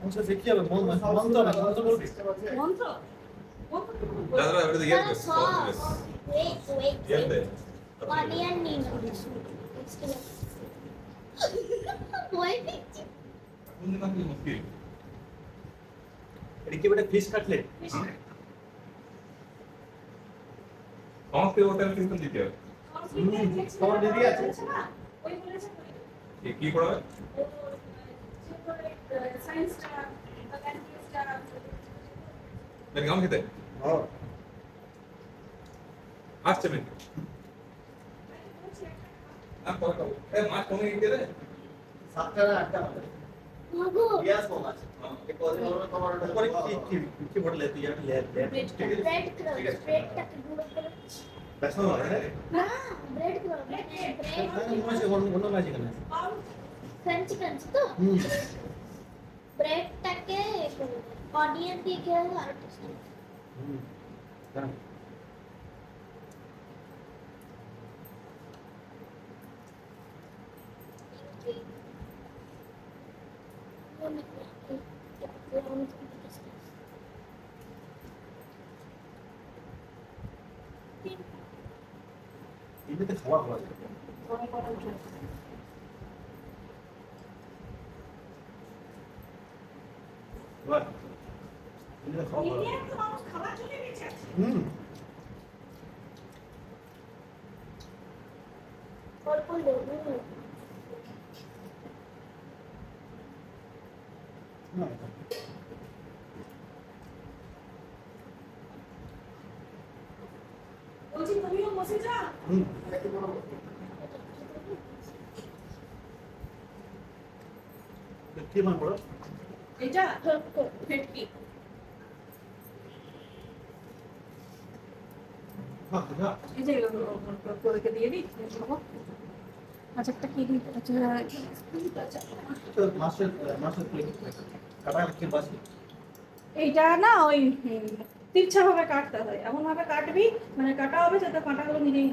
মঞ্চ দেখি হবে মন্ত্র না মন্ত্র বলবি মন্ত্র দাদা ওটা দিয়ে দে Wait. দিয়ে দে Onion need. Why did you? কোন দিন আপনি মুশকিল এটা কি বেটা ফিশ কাটলেট আমাকে ওটা কিন্তু দিতে হবে তোমার দিদি আছে ওই বলেছে কি পড়াবে সায়েন্সটা ল্যাঙ্গুয়েজটা মেরে গাম খেতে হ্যাঁ আসছে মেরে না পড়া এ মাছ কমে গিয়ে রে 7টা না 8টা হবে Mago. গ্যাস কম আছে एक और তোমার উপরে কি বড় লেতি আর লে Bread crust. Bread টাকে গুঁড়ো করে বেশ না না bread crust. Bread. মনে হয় অন্য ম্যাজিক না Crunch তো bread টাকে অনিয়ন দিয়ে খেলে আর টেস্ট দাঁড়া এমনিতে খাওয়া ভালো লাগে বাহ এমনিতে খাওয়া ভালো লাগে খাবার চলে গেছে অল্প লেবু না বলছি তুমিও বসে যা কি মান বড় এটা ভেটকি হ্যাঁ হ্যাঁ এই যে তোদেরকে দিয়ে দিই আচ্ছা একটা কি দিই আচ্ছা তো মাছের প্লেট কাটা কি বাসি এইটা না ওই তিরছা ভাবে কাটতে হয় এমন ভাবে কাটবি মানে কাটা হবে যাতে কাঁটাগুলো নিজেই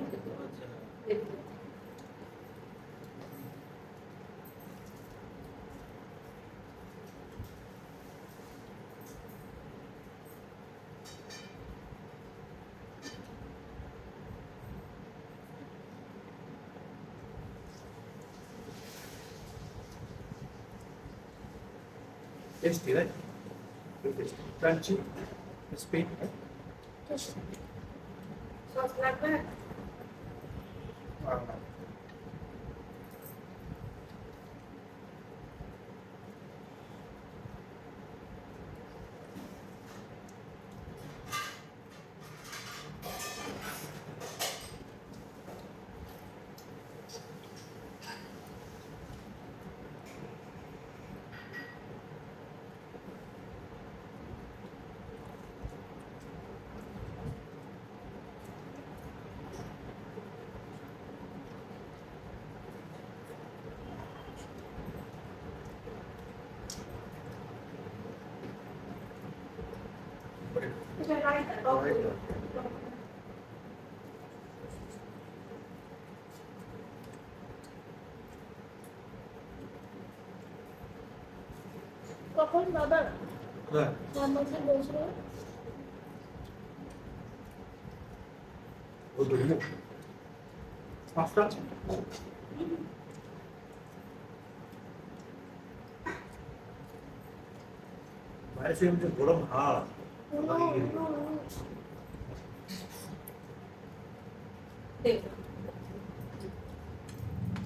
tasty, right? Crunchy, crispy. Sauce লাগবে এটা রাইতা কখন বাবা হ্যাঁ আমাকে বলছিল ও দুটো পাঁচটা বাইরে से मुझे गरम हाथ দেখ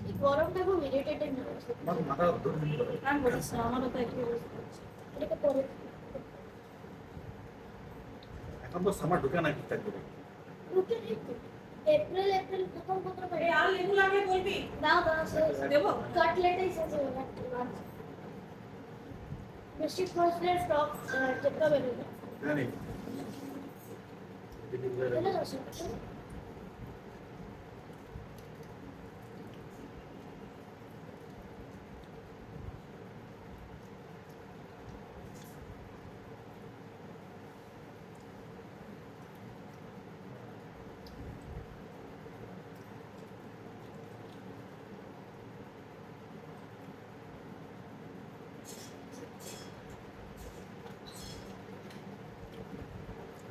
এই গরমটা খুব ইরিটেটিং হচ্ছে মাথা ধরে নিয়ে আমি বলিস না আমারও তো একই অবস্থা হচ্ছে। এটাকে পরে এখন তো সামার ঢুকে না ঠিকঠাক করে রুকে এপ্রিল প্রথম এই আর লেবু লাগে বলবি দাও দেবো কাটলেটই শেষ হয়ে গেল মিষ্টি ফসলের স্টক চেপটা বেরোবে জানি চলে আসো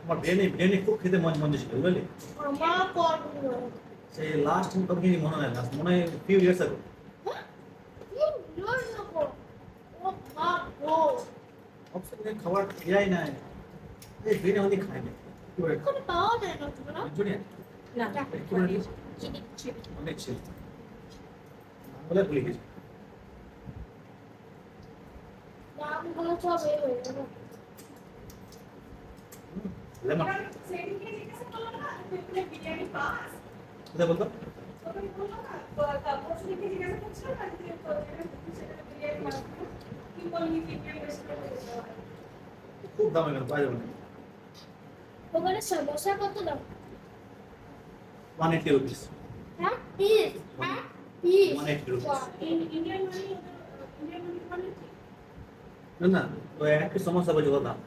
আমার বিরিয়ানি খুব খেতে মন ছিল বুঝলি আমার কত সেই লাস্ট কত কি মনে হয় লাস্ট মনে হয় ফিউ ইয়ার্স আগে অপশন খাবার ইয়াই নাই এই বিরিয়ানি আমাদের খাই না কি বলে ওখানে পাওয়া যায় না তোমরা জুনিয়া না কি বলে চিনি চিনি অনেক ছিল বলে ভুলে গেছি নামগুলো সব এই হয়ে গেল লেমন সেদিনকে জিজ্ঞাসা করলো না তুমি বিরিয়ানি পাস কোথায় বলতো তখন বললো না পরশুদিনকে জিজ্ঞাসা করছিল না যে সেটা বিরিয়ানি পাস কি বললি বিরিয়ানি বেশি করে দিতে হয় খুব দাম এখানে পাওয়া যাবে না ওখানে সমোসা কত দাম 180 রুপিস হ্যাঁ পিস হ্যাঁ পিস 180 রুপিস ইন্ডিয়ান মানি না না তো এক পিস সমোসা বাজে কত দাম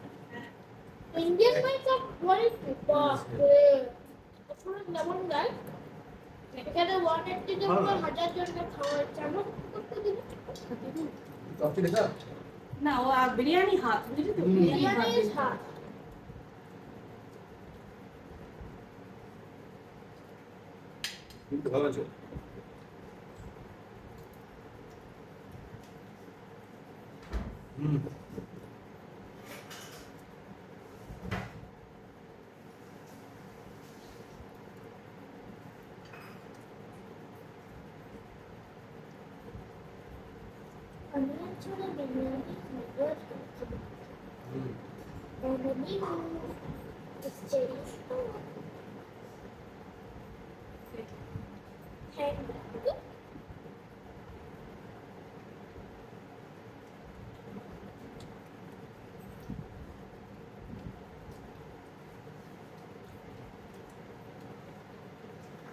ইন্ডিয়ান মানি তো কোয়ালিটি বাস আপনারা যেমন গাই এখানে 180 জন বা 1000 জনকে খাওয়াচ্ছে আমরা করতে দিন কত টাকা না ও বিরিয়ানি হাত বুঝলি তো বিরিয়ানি ইজ হাফ কিন্তু ভালো আছে হুম আমি আসলে বিরিয়ানি খাবার খাবো বিরিয়ানি স্টেডি থ্যাংক ইউ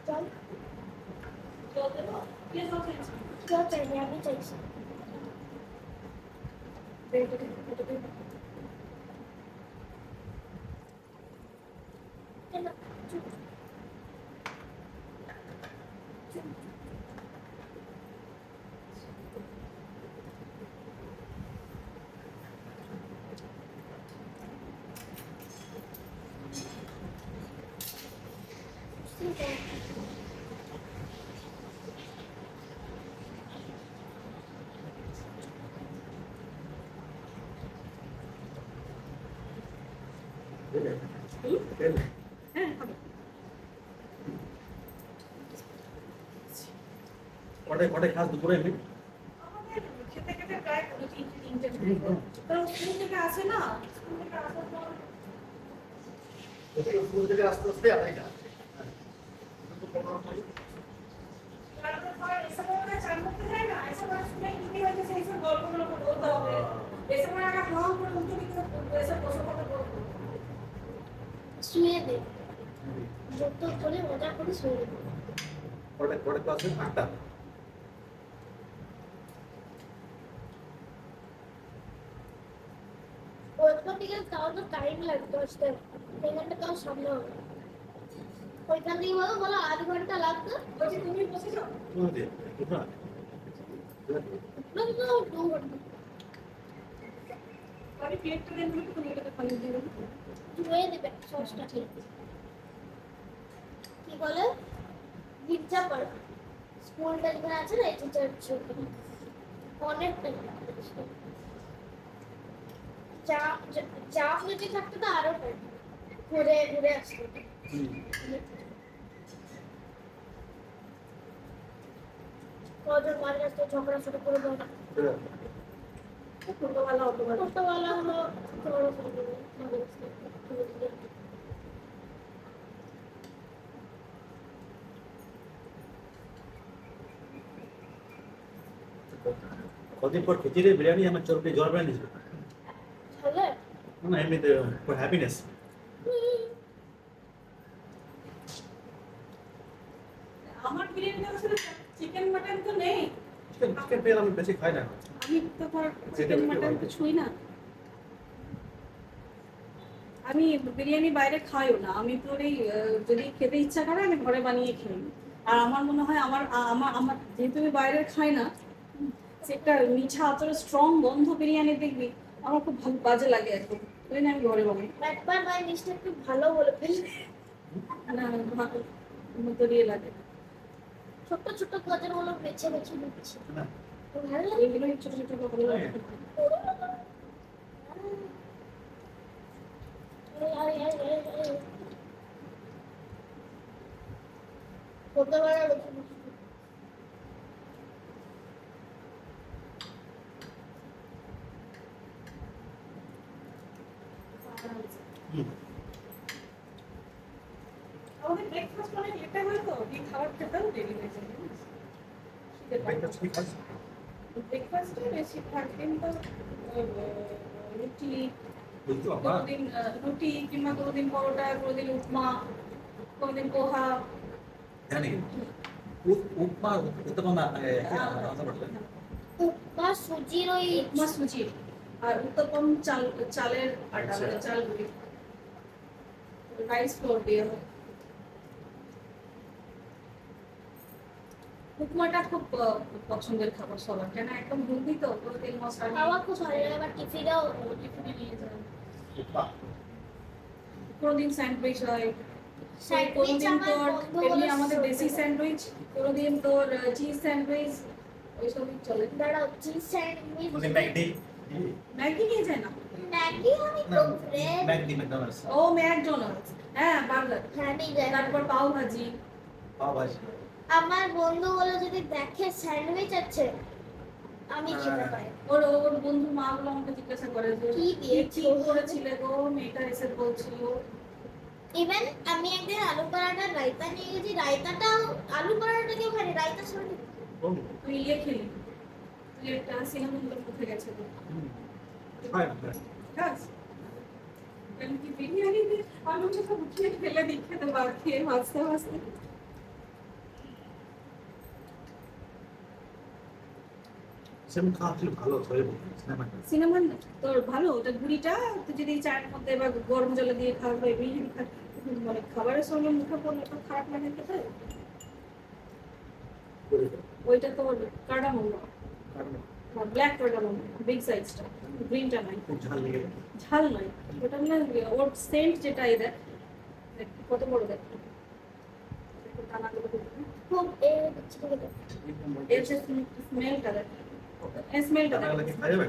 চল জল দেবো কে জল খেয়েছে চল চাইনি আমি চাইছি কেন চুপ চুপ হ্যাঁ হবে কটায় খাস দুপুরে এমনি আমাদের খেতে খেতে প্রায় পুরো তিনটে কারণ স্কুল থেকে আসে না স্কুল থেকে আসার পর স্কুল থেকে আস্তে আস্তে আড়াইটা তারপর পর এসে পরে চান করতে যায় না এসে পরে শুনে কি হয়েছে সেই সব গল্পগুলো বলতে হবে এসে পরে একটা হাওয়া করে উঠে দিতে এসে বসে কথা বলবো শুয়ে দে যত করে মজা করে শুয়ে দে কটায় ক্লাসে 8টা ওইখান থেকে তাও তো টাইম লাগতো আসতে এখানটা তাও সামনে হবে ওইখান থেকে বলো 8 ঘন্টা লাগতো বলছি তুমি বসেছো তুমি দে না না 2 ঘন্টা আমি প্লেটটা দেন বলে তুমি এটাকে পানি দিয়ে দেবো ধুয়ে দেবে সসটা ঠিক কি বলে গির্জা পড়া স্কুলটা যেখানে আছে না এই চার্চ অনেক টাইম চাপ যদি থাকতো তো আরো টাইম ঘুরে ঘুরে আসতো কজন মাঝে আসতো ঝগড়া শুরু করে দেয় ছোটবেলা অতবার ছোটবেলা হলো ঝগড়া শুরু করে কদিন পর খিচুড়ি বিরিয়ানি আমার চোরকে জ্বর বেড়ে নিয়েছিল তাহলে না এমনিতে ফর হ্যাপিনেস আমার বিরিয়ানি আসলে চিকেন মাটন তো নেই চিকেন পেয়ে আমি বেশি খাই না আমি তো ধর চিকেন মাটন তো ছুঁই না আমি বিরিয়ানি বাইরে খাইও না আমি তোর এই যদি খেতে ইচ্ছা করে আমি ঘরে বানিয়ে খাই আর আমার মনে হয় আমার আমার আমার যেহেতু আমি বাইরে খাই না সেটা মিঠা অতটা স্ট্রং গন্ধ বিরিয়ানি দেখবি আমার খুব ভালো বাজে লাগে এখন ওই না আমি ঘরে বানাই। একবার বাই মিস্টেক একটু ভালো বলে ফেললে। না ভালো মতরিয়ে লাগে। ছোট ছোট গাজরগুলো বেছে বেছে দিচ্ছি। না ভালো লাগে। এগুলো ছোট ছোট করে লাগে। করতে পারা হুম আমাদের ব্রেকফাস্ট অনেক লেটে হয় তো, এই খাবার খেতেও দেরি হয়ে যায় জানিস? ব্রেকফাস্ট কি খাস ব্রেকফাস্টে বেশি থাকে কিন্তু রুটি, বুঝতে বাবা কোনোদিন রুটি কিংবা কোনোদিন পরোটা, কোনোদিন উপমা, কোনোদিন পোহা। জানি উপমা উত্তপমা আলাদা পড়তে উপমা সুজির ওই উপমা সুজি আর উত্তপম চালের আটা, আচ্ছা। মানে চাল গুঁড়ি, রাইস ফ্লোর দিয়ে হয়। উপমাটা খুব পছন্দের খাবার সবার, কেন একদম হেলদি তো, কোনো তেল মশলা খাওয়া নেই। খুব ভালো লাগে, আবার টিফিনেও টিফিনে নিয়ে যায়। উপমা কোনোদিন স্যান্ডউইচ হয়, স্যান্ডউইচ কোনোদিন আমার তোর বন্ধু এমনি বলে আমাদের দেশি চলবে। স্যান্ডউইচ, কোনোদিন তোর চিজ স্যান্ডউইচ, ওইসবই চলে। দাঁড়াও চিজ স্যান্ডউইচ মানে ম্যাকডি ম্যাগি নিয়ে যায় না? ম্যাগি আমি না খুব রেড ম্যাকডি ম্যাকডোনাল্ডস ও ম্যাকডোনাল্ডস, হ্যাঁ বার্গার, হ্যাঁ নিয়ে যায়। তারপর পাও ভাজি। পাও ভাজি আমার বন্ধু বলে যদি দেখে স্যান্ডউইচ আছে আমি খেতে পাই। ওর ওর বন্ধু মা গুলো আমাকে জিজ্ঞাসা করে যে কি দিয়েছো? কি করেছিলে গো, মেয়েটা এসে বলছিল। ইভেন আমি একদিন আলু পরাঠার রায়তা নিয়ে গেছি, রায়তাটাও আলু পরাঠাটা কেউ খাই রায়তা সঙ্গে তুই ইয়ে খেলি, তুই একটা সিনেমা মুখে গেছে তো, হয় খাস? আমি কি বিরিয়ানি দিয়ে আলু চোখা উঠিয়ে ফেলে দিই খেতে, ভাত খেয়ে ভাজতে ভাজতে। সেরকম খাওয়া ছিল ভালো শরীর সিনেমা সিনেমা তোর ভালো, ওটা গুড়িটা তুই যদি চায়ের মধ্যে বা গরম জলে দিয়ে খাওয়া হয়, বিরিয়ানি খা, মানে খাবারের সঙ্গে মুখে পড়লে তো খারাপ লাগে খেতে। ওইটা তোর কার্ডামম, ব্ল্যাক কার্ডামম, বিগ সাইজটা, গ্রিনটা নয়, খুব ঝাল লেগে ঝাল নয়, ওটা মানে ওর সেন্ট যেটা এদের কত বড় দেখ, দানাগুলো দেখবি। খুব এ দিচ্ছি খেতে। এর যে স্মেলটা দেখ, স্মেলটা দেখ, লাগে খাওয়া যাবে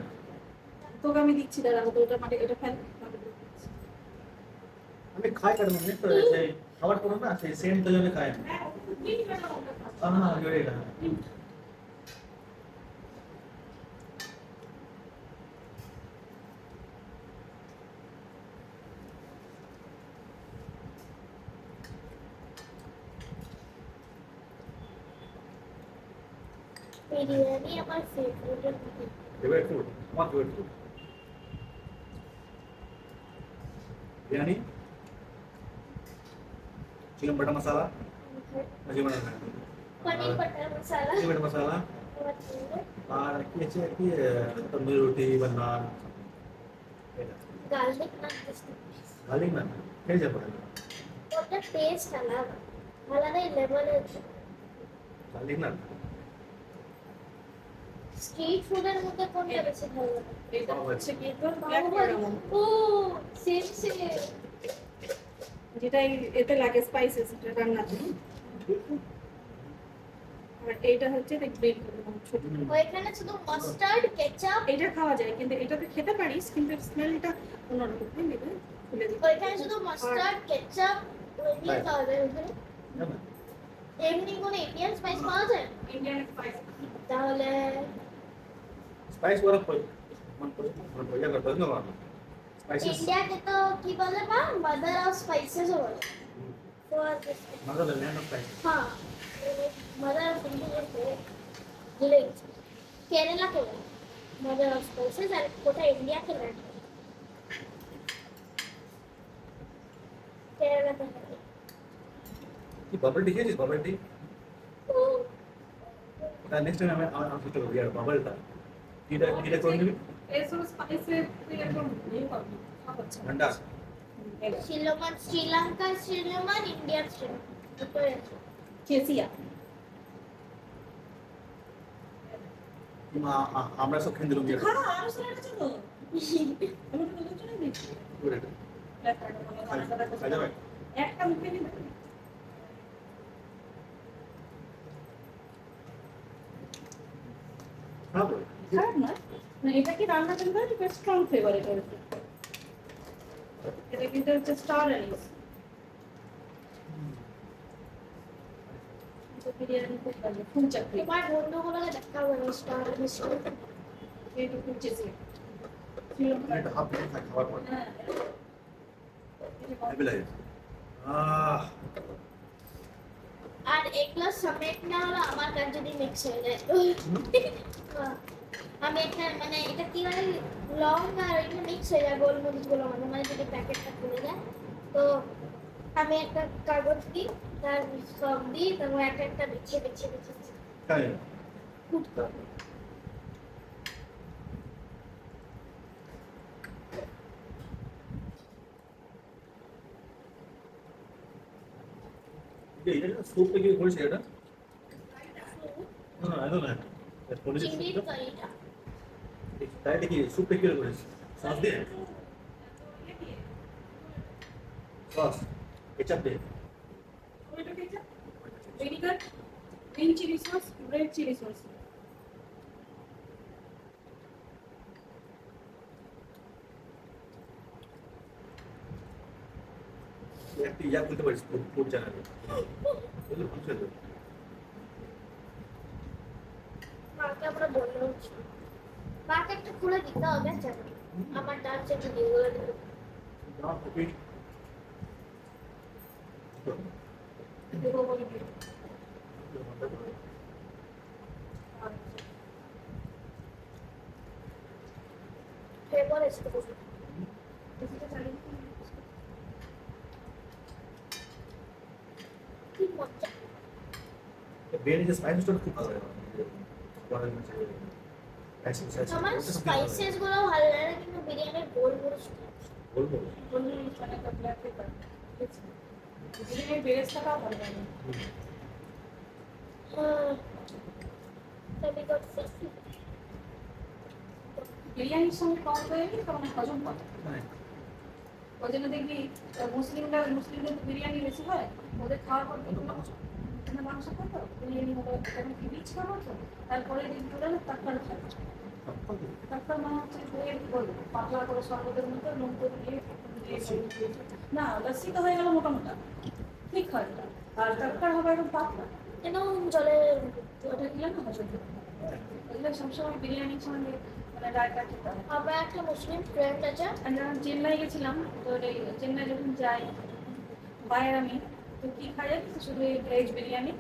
তোকে আমি দিচ্ছি, দাঁড়া তো ওটা মাটি, এটা ফেল। আমি খাই কারণ মানে তো সেই খাবার করো না সেই সেম তো জন্য খাই না হ্যাঁ, গ্রিন কার্ডামমটা খাস। হ্যাঁ জোরে না বিরিয়ানি আমার ফেভারিট। ফেভারিট ফুড আমার favourite food biryani chicken butter masala मुझे बनाना है paneer butter masala chicken butter masala और कैसे कि तंदूरी रोटी बनना गार्लिक नान गार्लिक नान कैसे पड़ेगा ওটা টেস্ট আলাদা আলাদাই লেভেলের। गार्लिक नान স্ট্রিট ফুডের মধ্যে কোনটা বেশি ভালো লাগে? এটা হচ্ছে কি তোর ব্ল্যাক বাহুবলী। কার্ডামম, ও সেম সেম। যেটা এতে লাগে স্পাইসেস রান্নাতে, আর এইটা হচ্ছে দেখ গ্রিন কার্ডামম ছোট। ওইখানে শুধু মাস্টার্ড কেচাপ, এটা খাওয়া যায় কিন্তু এটাতে খেতে পারিস, কিন্তু স্মেলটা অন্যরকম, বুঝলি তো? খুলে দিই। ওইখানে শুধু মাস্টার্ড কেচাপ ওই দিয়ে খাওয়া যায়। ওখানে এমনি কোনো ইন্ডিয়ান স্পাইস পাওয়া যায়? ইন্ডিয়ান স্পাইস তাহলে स्पाइस वाला कोई मन को या करता है ना वहाँ स्पाइसेस ইন্ডিয়াকে তো কি বলে মা, মাদার অফ স্পাইসেস বলে। তো मगर लैंड ऑफ स्पाइस हाँ मदर ऑफ इंडिया के केरला के मदर ऑफ स्पाइसेस और कोटा इंडिया के लैंड केरला का ये बबल टी है जिस बबल टी नेक्स्ट टाइम हमें आप सोचो यार बबल था कीड़ा कीड़ा कौन सी এসব স্পাইসে তুই এখন এই করবি, খাওয়াচ্ছে ठंडा শ্রীলঙ্কান শ্রীলঙ্কার শ্রীলঙ্কান ইন্ডিয়ার শ্রীলঙ্কা কেসিয়া। আমরা সব খেয়ে দিলাম খা আর সেটা চলো, আমি তো বলছি না। করে এটা খাই যাবে একটা মুখে নিবে খাবো খারাপ না মানে এটা কি রান্না করবে এটা স্ট্রং ফ্লেভার এটা এটা কিন্তু হচ্ছে স্টার অ্যানিস বিরিয়ানি খুব ভালো ফুল চাকরি তোমার বন্ধুগুলোকে দেখাবো স্টার মিষ্টি এটা খুব চেষ্টা এটা হাফ প্লেট খাবার পর হ্যাঁ হেভি লাগে আর এগুলো সমেত না হলো আমার কাছে যদি মিক্স হয়ে যায় আমি একটা মানে এটা কি হয় লং আর এটা মিক্স হয়ে যায় গোলমরিচগুলো মানে মানে যদি প্যাকেটটা খুলে যায় তো আমি একটা কাগজ দিই তার সব দিই তারপর একটা একটা বিছিয়ে বিছিয়ে বিছিয়ে খাই ফুট করবো এটা স্যুপ থেকে করেছে এটা না আই ডোন্ট নো করেছে চিংড়ির কারিটা তাই দেখি স্যুপ থেকে করেছে সস দিয়ে সস কেচাপ দিয়ে tomato ketchup vinegar green chilli sauce red chilli sauce একটা ইয়া করতে পারিস ফুড চ্যানেলে বুঝলি বুঝতে তো মাকে আমরা বললো মাকে একটা খুলে দিতে হবে জানি আমার ডাল চেপে দিয়ে বলে দেবো না কপি দেবো বলে দিই ফেভার এসে বসে এটা চালিয়ে কি মজা বিরিয়ানি যে স্পাইসেস তো খুব ভালো লাগে আমার স্পাইসেস গুলো ভালো লাগে কিন্তু বিরিয়ানির গোলমরিচ বলবো বলুন মানে একটা ব্ল্যাক পেপার বিরিয়ানির বেরেস্তাটাও ভালো লাগে তবে গট ফেসি বিরিয়ানির সঙ্গে কম হয়ে গেলে তখন হজম করে ওই জন্য দেখবি মুসলিমদের তো বিরিয়ানি বেশি হয় ওদের খাওয়ার পর দেখবি মাংস খাতো বিরিয়ানি হলো তখন কি রিচ খাবো তো তারপরে দিন চলে না তারপরে খাবো তারপর মনে হচ্ছে যে কি বলবো পাতলা করে শরবতের মতো নুন করে দিয়ে না লস্যি তো হয়ে গেল মোটামোটা ঠিক হয় এটা আর তারপর হবে একদম পাতলা কেন জলে ওটা দিলে না হজম ওইগুলো সবসময় বিরিয়ানির সঙ্গে মানে রায়তা খেতে হয় আমার একটা মুসলিম ফ্রেন্ড আছে আমি যখন চেন্নাই গেছিলাম তো এই চেন্নাই যখন যাই বাইরে আমি তো কি খাই জানিস শুধু এই ভেজ বিরিয়ানি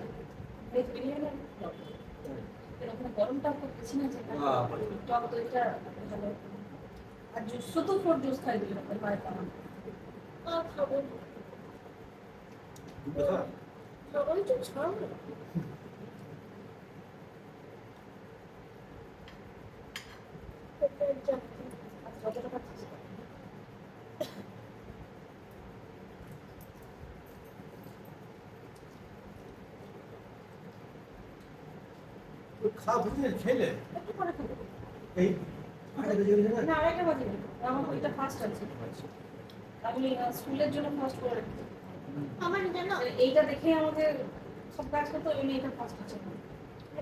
ওখানে গরমটা খুব বেশি না যে টক দইটা ভালো আর জুস শুধু ফ্রুট জুস খাই দিল বাইরে আমার আর খাবো খাবোই তো ছাড়বো যতটা খাচ্ছিস খা বুঝলি খেলে একটু পরে খাবো এই আগে যে না আরেকটা বাজে আমার ওইটা ফার্স্ট আছে আমি স্কুলের জন্য ফার্স্ট করে রেখেছি আমার জানো এইটা দেখে আমাকে সব কাজ করতে এমনি এটা ফার্স্ট আছে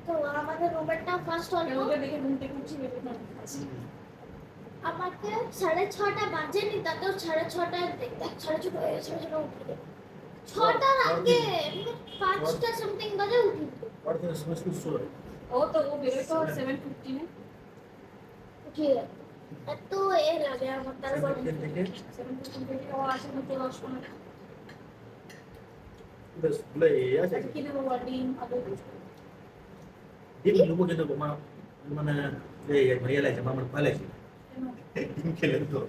তো আমাদের রুমেরটা ফার্স্ট হলো ওটা দেখে ঘুম থেকে উঠছি এটা ফার্স্ট আমাকে 6:30 বাজেনি তাতেও 6:30 দেখতে 6:30 হয়ে গেছে সেটা উঠে গেল 6টার আগে 5টা সামথিং বাজে উঠি और तो समझ कुछ सो रहा ও তো ও বেরোয় তো 7:15 উঠে গেল এত এ লাগে আমার তারপর है देखे 7:15 থেকে ও আসে মতো 10-15 बस बोले या আচ্ছা কি দেবো ডিম আলু ডিম লুবো কিন্তু মানে এই ভাইয়া লাগে মামার পালে ডিম খেলে তো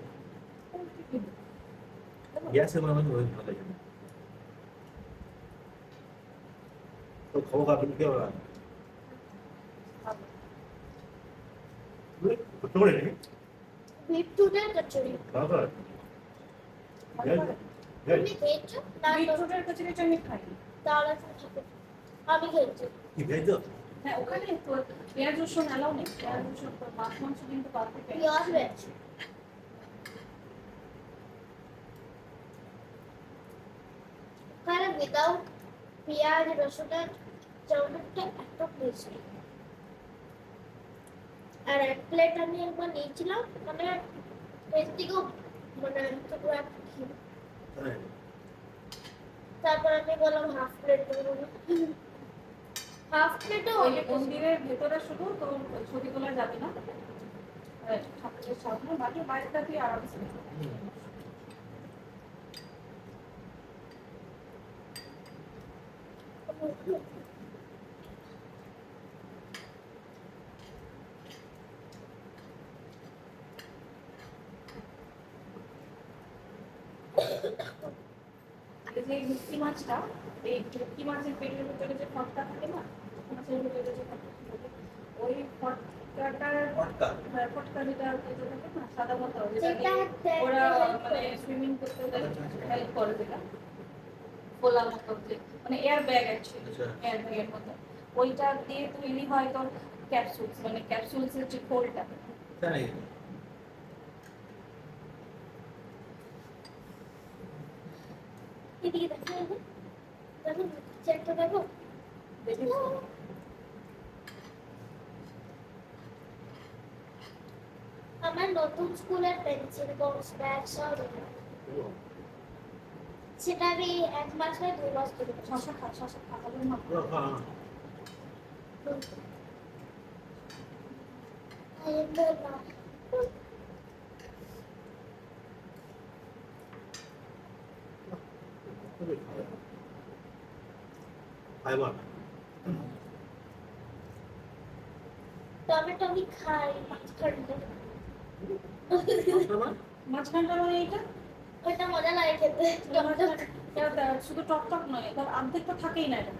গ্যাসে মানে ওই ভালো লাগে তো খাওয়া খাওয়া কি হবে কত বড় নেই বিটরুটের কচুরি খাওয়া তুমি খেয়েছো না বিটরুটের কচুরিটা আমি খাই তাহলে খাবে আমি খেয়েছি কি ভেজো হ্যাঁ ওখানে তো পেঁয়াজ রসুন এলাও নেই পেঁয়াজ রসুন মাছ মাংস কিন্তু পারফেক্ট পিওর ভেজ উইদাউট পেঁয়াজ রসুনের চাউমিনটা এত টেস্টি। আর এক প্লেট আমি একবার নিয়েছিলাম, মানে এর থেকেও মানে পুরো এক খেয়ে। তারপর আমি বললাম হাফ প্লেট দেবো, হাফ প্লেটও ওই অনেক মন্দিরের ভেতরে শুধু তোর ছবি তোলা যাবে না, ঠাকুরের সামনে, বাকি বাইরেটা তুই আরামসে এই যে মিষ্টি মাছটা, এই ভেটকি মাছের পেটের ভিতরে যে ফটকা থাকে না, মাছের ভিতরে যে ফটকা থাকে, ওই ফটকাটার ফটকা ফটকা যেটা থাকে না সাদা মতো, যেটা যেটা দিয়ে ওরা মানে সুইমিং করতে হেল্প করে, যেটা খোলা মতো, যে মানে এয়ার ব্যাগ অ্যাকচুয়ালি, আচ্ছা। এয়ার ব্যাগের মতো, ওইটা দিয়ে তৈরি হয় তোর ক্যাপসুলস, মানে ক্যাপসুলসের যে খোলটা। তাই এদিকে দেখো, দেখো চেকটা দেখো। দেখিস? আমার নতুন স্কুলের পেন্সিল বক্স ব্যাগ সব এখানে। সেটা আমি 1 মাস বা 2 মাস ধরে শশা খাওয়ার মতো। পুরো খাওয়া ফাইবার টমেটো আমি খাই মাঝখানটা, মাঝখানটা মানে এইটা ওইটা মজা লাগে খেতে। টমেটো শুধু টক টক নয়, তার অর্ধেক তো থাকেই না এটা।